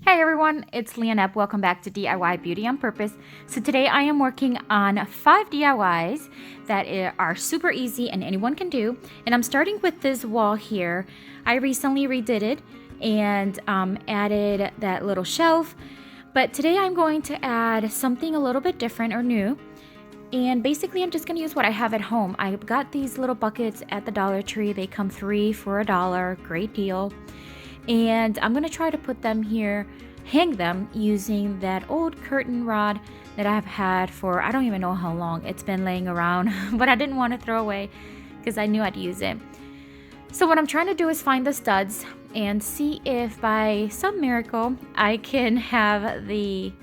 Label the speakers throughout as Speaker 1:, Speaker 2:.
Speaker 1: Hey everyone, it's Leonette. Welcome back to DIY Beauty on Purpose. So today I am working on 5 DIYs that are super easy and anyone can do. And I'm starting with this wall here. I recently redid it and added that little shelf. But today I'm going to add something a little bit different or new. And basically I'm just going to use what I have at home. I got these little buckets at the Dollar Tree. They come 3 for $1, great deal. And I'm gonna try to put them here, hang them using that old curtain rod that I've had for I don't even know how long. It's been laying around, but I didn't want to throw away because I knew I'd use it. So what I'm trying to do is find the studs and see if by some miracle I can have the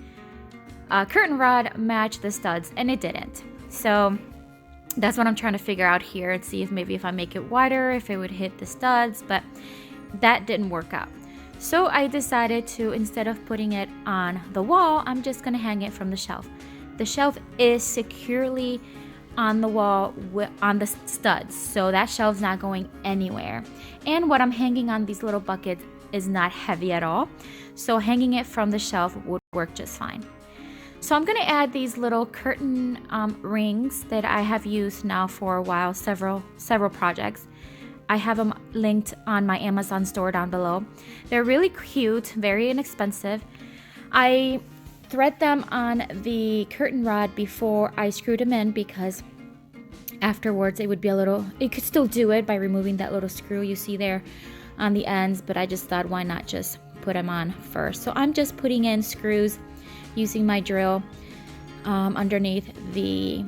Speaker 1: curtain rod match the studs, and it didn't. So that's what I'm trying to figure out here and see if maybe if I make it wider, if it would hit the studs, but that didn't work out. So I decided to, instead of putting it on the wall, I'm just gonna hang it from the shelf. The shelf is securely on the wall on the studs, so that shelf's not going anywhere. And what I'm hanging on these little buckets is not heavy at all, so hanging it from the shelf would work just fine. So I'm gonna add these little curtain rings that I have used now for a while, several projects. I have them linked on my Amazon store down below. They're really cute, very inexpensive. I thread them on the curtain rod before I screwed them in because afterwards it would be you could still do it by removing that little screw you see there on the ends, but I just thought why not just put them on first. So I'm just putting in screws using my drill underneath the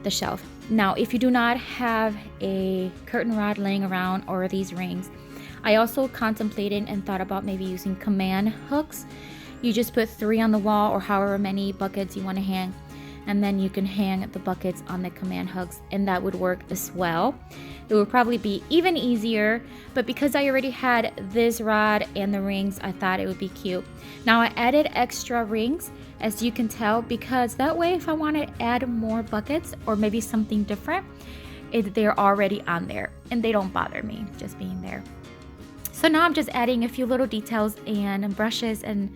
Speaker 1: shelf. Now, if you do not have a curtain rod laying around or these rings, I also contemplated and thought about maybe using command hooks. You just put 3 on the wall or however many buckets you want to hang, and then you can hang the buckets on the command hooks, and that would work as well. It would probably be even easier, but because I already had this rod and the rings, I thought it would be cute. Now I added extra rings, as you can tell, because that way if I want to add more buckets or maybe something different, they're already on there and they don't bother me just being there. So now I'm just adding a few little details and brushes and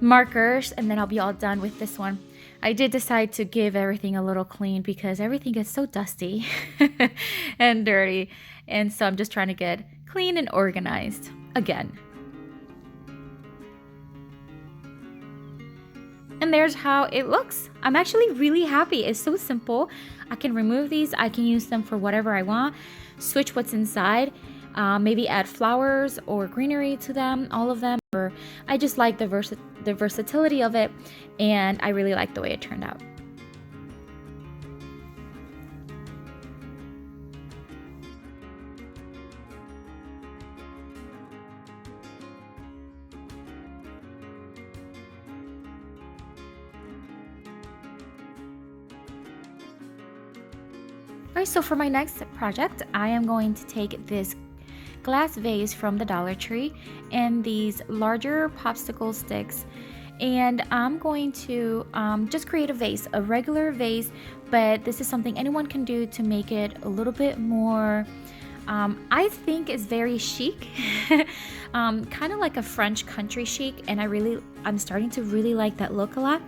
Speaker 1: markers, and then I'll be all done with this one. I did decide to give everything a little clean because everything gets so dusty and dirty, and so I'm just trying to get clean and organized again. And there's how it looks. I'm actually really happy. It's so simple. I can remove these. I can use them for whatever I want. Switch what's inside. Maybe add flowers or greenery to them, all of them. Or I just like the versatility of it, and I really like the way it turned out. Alright, so for my next project, I am going to take this glass vase from the Dollar Tree and these larger popsicle sticks, and I'm going to just create a vase, a regular vase, but this is something anyone can do to make it a little bit more, I think is very chic, kind of like a French country chic, and I'm starting to really like that look a lot.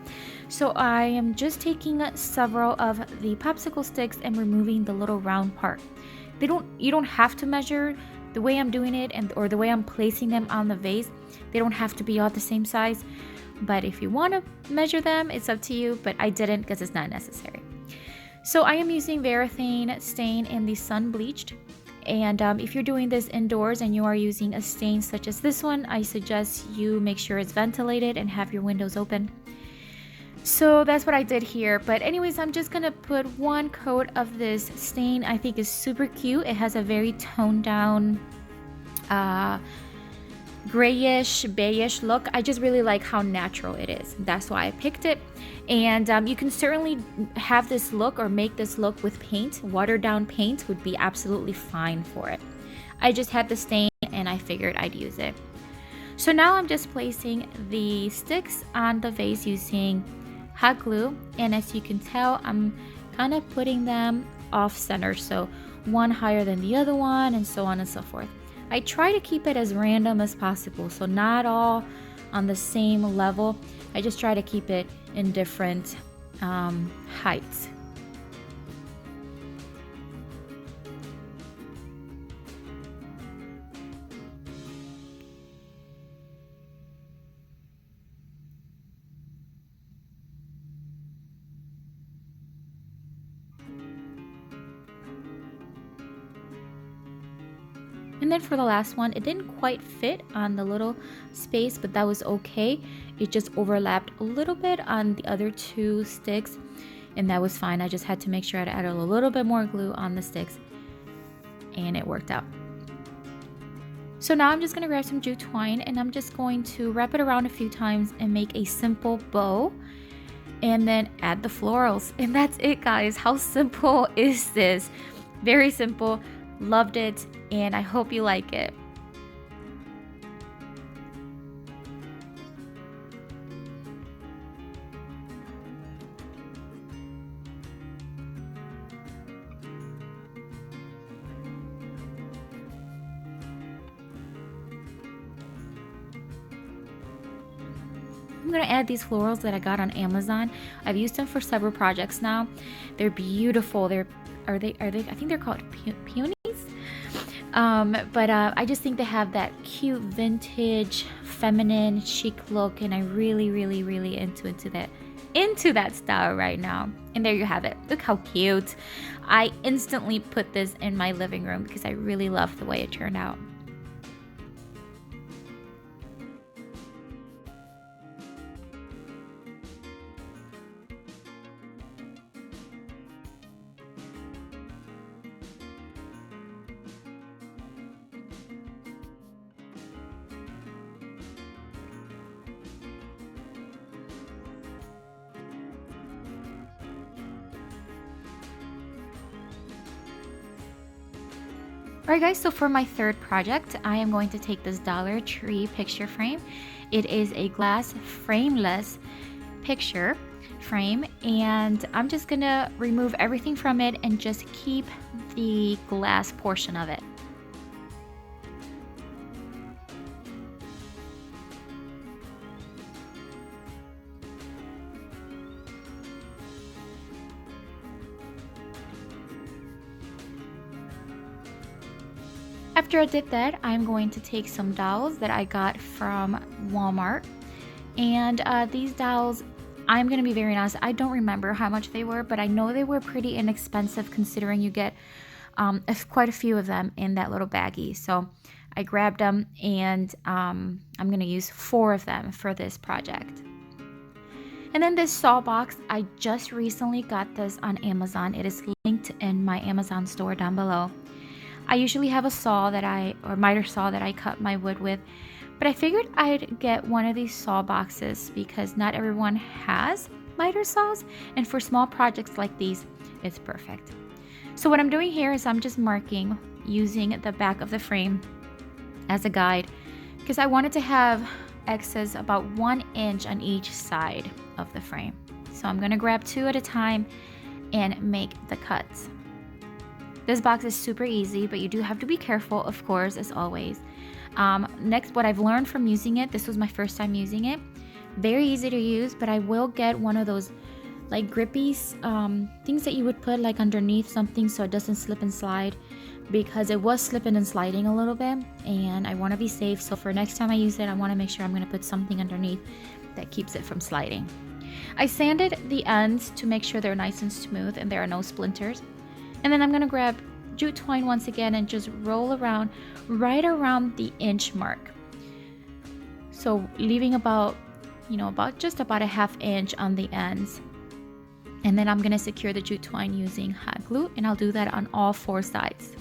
Speaker 1: So I am just taking several of the popsicle sticks and removing the little round part. You don't have to measure the way I'm doing it or the way I'm placing them on the vase. They don't have to be all the same size, but if you want to measure them, it's up to you, but I didn't because it's not necessary. So I am using Varathane stain in the sun bleached. And if you're doing this indoors and you are using a stain such as this one, I suggest you make sure it's ventilated and have your windows open. So that's what I did here. But anyways, I'm just gonna put 1 coat of this stain. I think is super cute. It has a very toned down grayish, beige look. I just really like how natural it is. That's why I picked it. And you can certainly have this look or make this look with paint. Watered down paint would be absolutely fine for it. I just had the stain and I figured I'd use it. So now I'm just placing the sticks on the vase using hot glue, and as you can tell, I'm kind of putting them off center, so one higher than the other one and so on and so forth. I try to keep it as random as possible, so not all on the same level. I just try to keep it in different heights. And then for the last one, it didn't quite fit on the little space, but that was okay. It just overlapped a little bit on the other two sticks, and that was fine. I just had to make sure I added a little bit more glue on the sticks, and it worked out. So now I'm just gonna grab some jute twine, and I'm just going to wrap it around a few times and make a simple bow, and then add the florals. And that's it, guys. How simple is this? Very simple. Loved it, and I hope you like it. I'm gonna add these florals that I got on Amazon. I've used them for several projects now. They're beautiful. I think they're called peonies. I just think they have that cute vintage feminine chic look, and I really into that style right now. And there you have it. Look how cute. I instantly put this in my living room because I really love the way it turned out. Alright guys, so for my third project, I am going to take this Dollar Tree picture frame. It is a glass frameless picture frame, and I'm just gonna remove everything from it and just keep the glass portion of it. After I did that, I'm going to take some dowels that I got from Walmart. And these dowels, I'm going to be very honest, I don't remember how much they were, but I know they were pretty inexpensive considering you get quite a few of them in that little baggie. So I grabbed them, and I'm going to use 4 of them for this project. And then this saw box, I just recently got this on Amazon. It is linked in my Amazon store down below. I usually have a saw miter saw that I cut my wood with, but I figured I'd get one of these saw boxes because not everyone has miter saws, and for small projects like these, it's perfect. So what I'm doing here is I'm just marking using the back of the frame as a guide because I wanted to have X's about 1 inch on each side of the frame. So I'm gonna grab 2 at a time and make the cuts. This box is super easy, but you do have to be careful, of course, as always. Next, what I've learned from using it, this was my first time using it. Very easy to use, but I will get one of those like grippy things that you would put like underneath something so it doesn't slip and slide, because it was slipping and sliding a little bit, and I want to be safe. So for next time I use it, I want to make sure I'm going to put something underneath that keeps it from sliding. I sanded the ends to make sure they're nice and smooth and there are no splinters. And then I'm going to grab jute twine once again and just roll around right around the inch mark. So leaving about just about a ½ inch on the ends. And then I'm going to secure the jute twine using hot glue, and I'll do that on all 4 sides.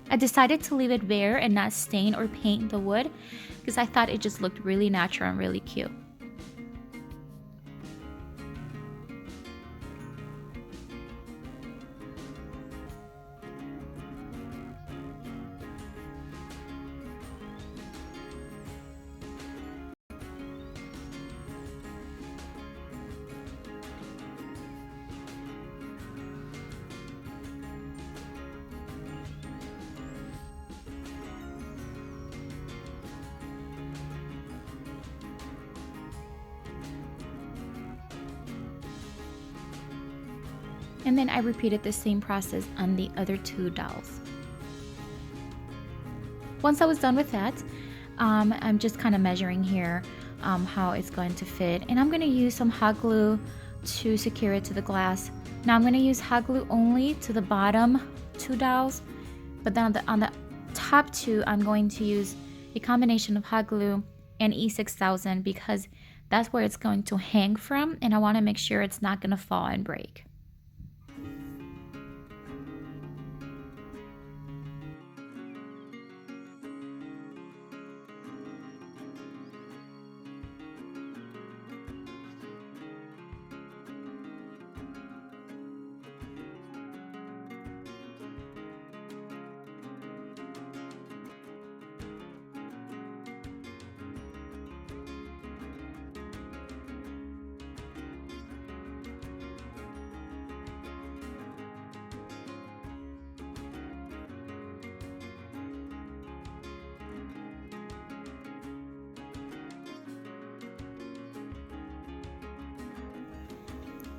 Speaker 1: I decided to leave it bare and not stain or paint the wood because I thought it just looked really natural and really cute. And then I repeated the same process on the other 2 dolls. Once I was done with that, I'm just kind of measuring here how it's going to fit. And I'm going to use some hot glue to secure it to the glass. Now I'm going to use hot glue only to the bottom 2 dolls, but then on the top 2, I'm going to use a combination of hot glue and E6000 because that's where it's going to hang from, and I want to make sure it's not going to fall and break.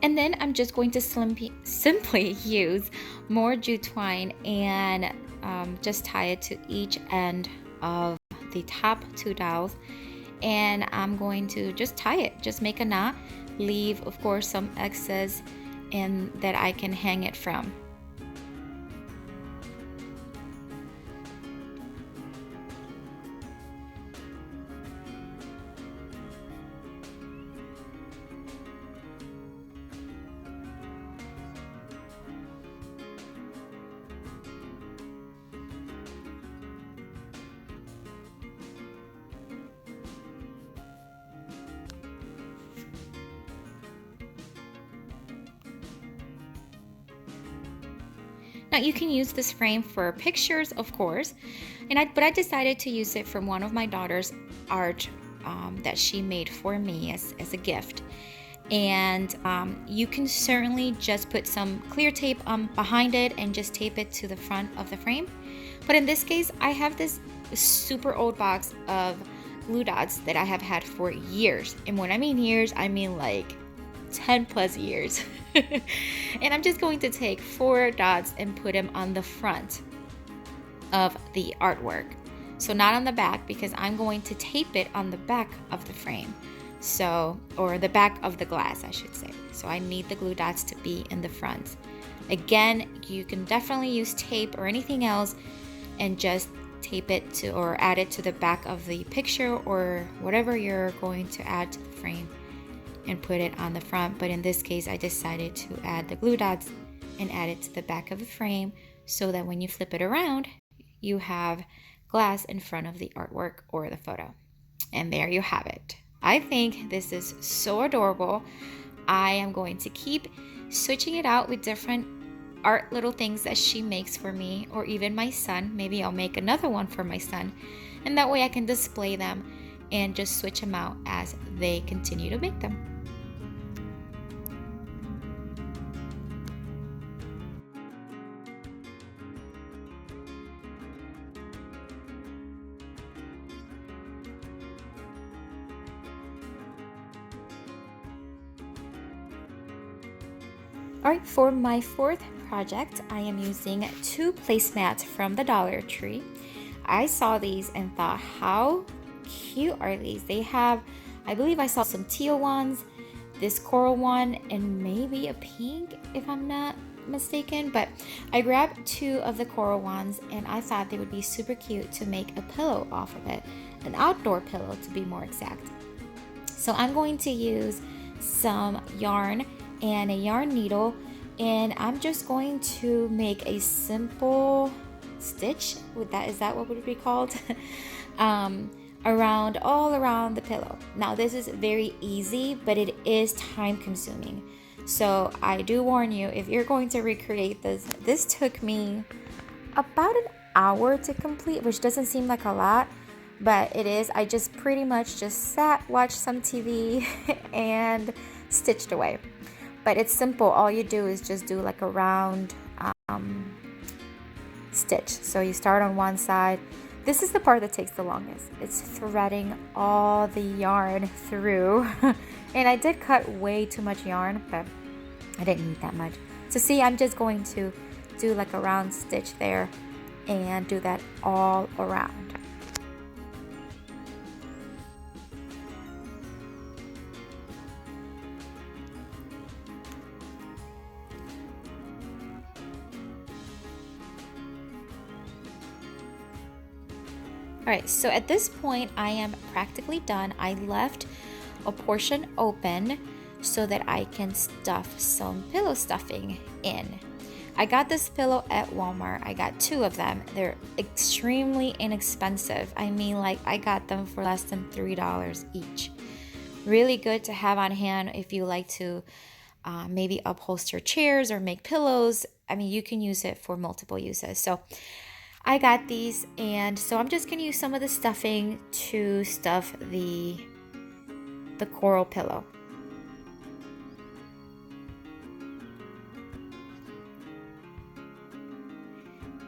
Speaker 1: And then I'm just going to simply use more jute twine and just tie it to each end of the top 2 dolls. And I'm going to just tie it, just make a knot, leave of course some excess and that I can hang it from. Now you can use this frame for pictures, of course, but I decided to use it from one of my daughter's art that she made for me as a gift. And you can certainly just put some clear tape behind it and just tape it to the front of the frame. But in this case, I have this super old box of glue dots that I have had for years. And when I mean years, I mean like 10 plus years. And I'm just going to take 4 dots and put them on the front of the artwork. So not on the back, because I'm going to tape it on the back of the frame. So, or the back of the glass, I should say. So I need the glue dots to be in the front. Again, you can definitely use tape or anything else and just tape it to or add it to the back of the picture or whatever you're going to add to the frame and put it on the front. But in this case, I decided to add the glue dots and add it to the back of the frame so that when you flip it around, you have glass in front of the artwork or the photo. And there you have it. I think this is so adorable. I am going to keep switching it out with different art little things that she makes for me, or even my son. Maybe I'll make another one for my son, and that way I can display them and just switch them out as they continue to make them. Alright, for my 4th project, I am using 2 placemats from the Dollar Tree. I saw these and thought, how cute are these? They have, I believe I saw some teal ones, this coral one, and maybe a pink if I'm not mistaken. But I grabbed 2 of the coral ones and I thought they would be super cute to make a pillow off of it. An outdoor pillow to be more exact. So I'm going to use some yarn and a yarn needle, and I'm just going to make a simple stitch with that, is that what would be called? All around the pillow. Now this is very easy, but it is time consuming. So I do warn you, if you're going to recreate this took me about an hour to complete, which doesn't seem like a lot, but it is. I just pretty much just sat, watched some TV, and stitched away. But it's simple. All you do is just do like a round stitch. So you start on one side. This is the part that takes the longest. It's threading all the yarn through. And I did cut way too much yarn, but I didn't need that much. So see, I'm just going to do like a round stitch there and do that all around. Alright, so at this point I am practically done. I left a portion open so that I can stuff some pillow stuffing in. I got this pillow at Walmart. I got 2 of them. They're extremely inexpensive. I mean, like, I got them for less than $3 each. Really good to have on hand if you like to maybe upholster chairs or make pillows. I mean, you can use it for multiple uses. So I got these, and so I'm just gonna use some of the stuffing to stuff the coral pillow.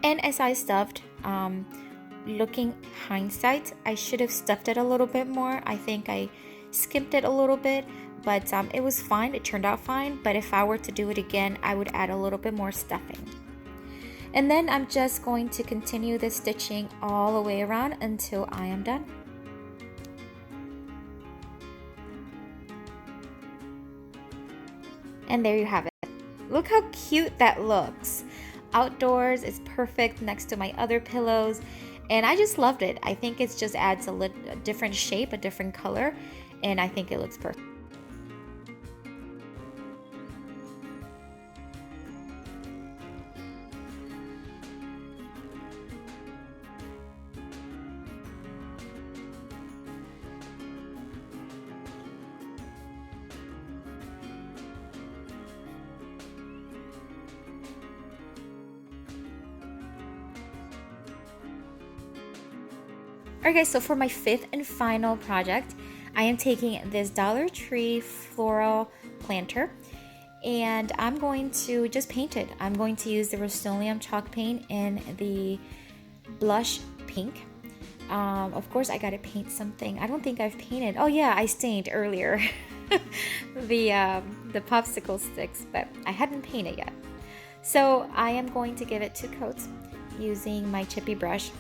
Speaker 1: And as I stuffed, looking hindsight, I should have stuffed it a little bit more. I think I skimped it a little bit, but it was fine. It turned out fine. But if I were to do it again, I would add a little bit more stuffing. And then I'm just going to continue the stitching all the way around until I am done. And there you have it. Look how cute that looks. Outdoors, it's perfect next to my other pillows. And I just loved it. I think it just adds a different shape, a different color. And I think it looks perfect. Alright guys, so for my 5th and final project, I am taking this Dollar Tree floral planter and I'm going to just paint it. I'm going to use the Rust-Oleum chalk paint in the blush pink. Of course I gotta paint something. I don't think I've painted. Oh yeah, I stained earlier the popsicle sticks, but I hadn't painted yet. So I am going to give it 2 coats using my chippy brush.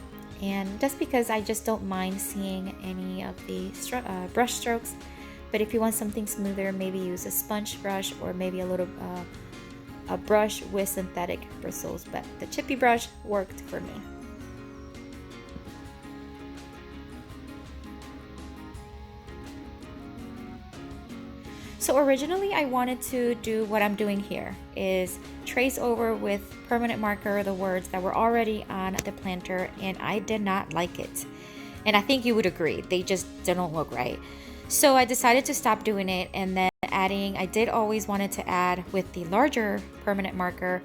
Speaker 1: And just because I just don't mind seeing any of the brush strokes, but if you want something smoother, maybe use a sponge brush or maybe a little a brush with synthetic bristles, but the chippy brush worked for me. So originally I wanted to do what I'm doing here, is trace over with permanent marker the words that were already on the planter, and I did not like it. And I think you would agree, they just didn't look right. So I decided to stop doing it, and then I did always wanted to add with the larger permanent marker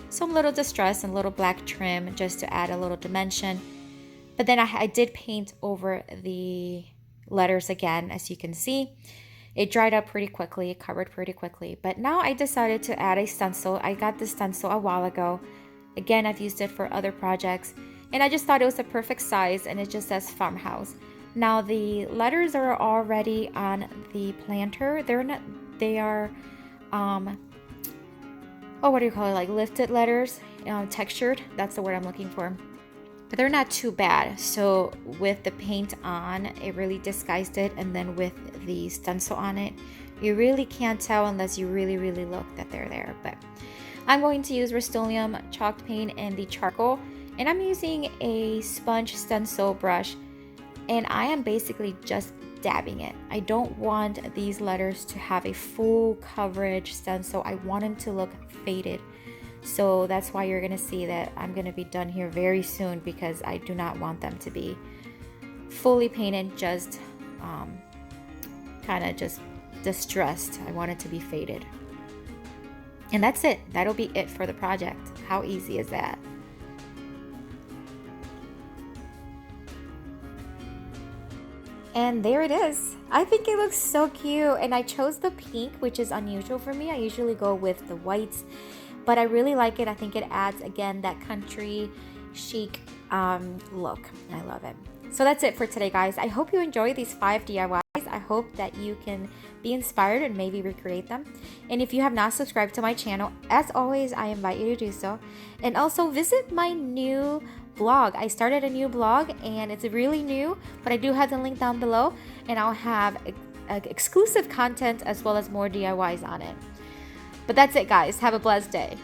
Speaker 1: some little distress and little black trim just to add a little dimension. But then I did paint over the letters again, as you can see. It dried up pretty quickly, it covered pretty quickly. But now I decided to add a stencil. I got this stencil a while ago. Again, I've used it for other projects. And I just thought it was a perfect size, and it just says farmhouse. Now the letters are already on the planter. They are, what do you call it? Like lifted letters, textured. That's the word I'm looking for. But they're not too bad. So with the paint on, it really disguised it, and then with the stencil on it, you really can't tell unless you really look that they're there. But I'm going to use Rust-Oleum chalk paint and the charcoal, and I'm using a sponge stencil brush, and I am basically just dabbing it. I don't want these letters to have a full coverage stencil. I want them to look faded. So that's why you're gonna see that I'm gonna be done here very soon, because I do not want them to be fully painted, just kind of just distressed. I want it to be faded. And that's it. That'll be it for the project. How easy is that? And there it is. I think it looks so cute, and I chose the pink, which is unusual for me. I usually go with the whites, but I really like it. I think it adds, again, that country chic look. I love it. So that's it for today, guys. I hope you enjoy these 5 DIYs. I hope that you can be inspired and maybe recreate them. And if you have not subscribed to my channel, as always, I invite you to do so. And also visit my new blog. I started a new blog and it's really new, but I do have the link down below, and I'll have exclusive content as well as more DIYs on it. But that's it, guys. Have a blessed day.